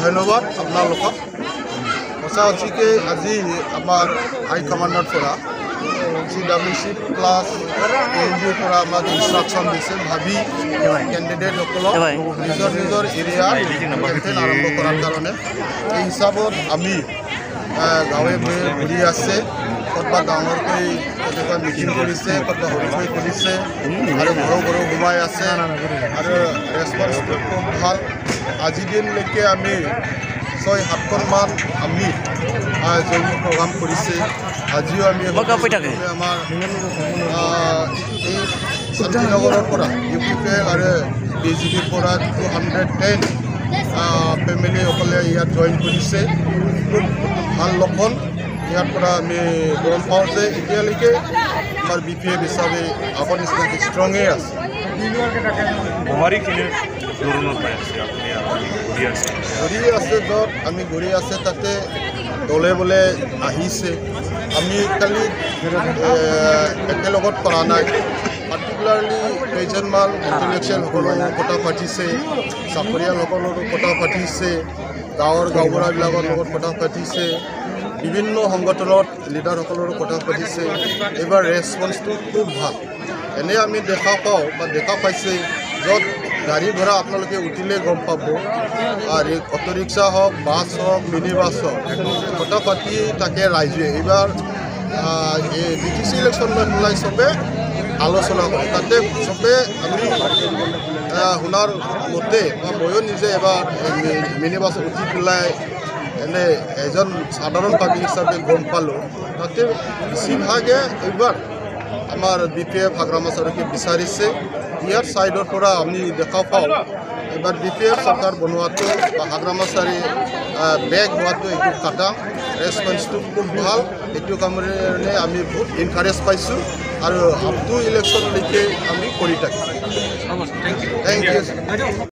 ধন্যবাদ আপোনালোকক সঁচা সঁচিকে আজি আমাৰ হাই কমাণ্ডৰ পৰা CWC প্লাছ ANDৰ পৰা আমাক ইনষ্ট্ৰাকশ্যন দিছে ভাবি কেণ্ডিডেটসকলক নিজৰ নিজৰ এৰিয়াৰ কেম্পেইন আৰম্ভ কৰাৰ কাৰণে এই হিচাপত আমি গাঁৱে ভূঞে ঘূৰি আছে ক'ৰবাত ডাঙৰকৈ কেতিয়াবা মিটিং কৰিছে ক'ৰবাত সৰুকৈ কৰিছে আৰু ঘৰো সোমাই আছে আৰু ৰেছপন্সটো খুব ভাল আজিৰ দিনলৈকে আমি 6-7খনমান আমি জৈন প্ৰগ্ৰাম কৰিছে আজিও আমি আমাৰ এই শান্তিনগৰৰ পৰা UPPL আৰু BJPৰ পৰা 210 ফেমিলিসকলে ইয়াত জইন কৰিছে খুব ভাল লক্ষণ ইয়াৰ পৰা আমি গম পাওঁ যে এতিয়ালৈকে আমাৰ BPF হিচাপে আগৰ নিচিনাকৈ ষ্ট্ৰঙেই আছে ঘূৰি আছে য'ত আমি ঘূৰি আছে তাতে দলে বোলে আহিছে আমি খালি একেলগত কৰা নাই পাৰ্টিকুলাৰলি কেইজনমান ইণ্টেলেকচুৱেলসকলৰ কথা পাতিছে চাকৰিয়ালসকলৰো কথা পাতিছে গাঁওবুঢ়াবিলাকৰ লগত কথা পাতিছে বিভিন্ন সংগঠনত লিডাৰসকলৰো কথা পাতিছে এইবাৰ ৰেছপন্সটো খুব ভাল এনে আমি দেখা পাওঁ বা দেখা পাইছে য'ত গাড়ী ঘোঁৰা আপোনালোকে উঠিলে গম পাব আৰু অটো ৰিক্সা হওক বাছ হওক মিনি বাছ হওক কথা পাতি তাকে ৰাইজে এইবাৰ BTC ইলেকশ্যন লৈ পেলাই চবে আলোচনা কৰে তাতে চবে আমি শুনাৰ মতে বা ময়ো নিজে এবাৰ মিনি বাছত উঠি পেলাই এনে এজন সাধাৰণ পাব্লিক হিচাপে গম পালোঁ তাতে বেছিভাগে এইবাৰ আমাৰ BPF হাগ্ৰামাচাৰীকে বিচাৰিছে ইয়াৰ ছাইডৰ পৰা আমি দেখা পাওঁ এবাৰ BPF চৰকাৰ বনোৱাটো বা হাগ্ৰামাচাৰী বেগ হোৱাটো এইটো কাটা ৰেছপন্সটো খুব ভাল এইটো কামৰে আমি বহুত এনকাৰেজ পাইছোঁ আৰু আপ টু ইলেকশ্যনলৈকে আমি কৰি থাকিম থেংক ইউ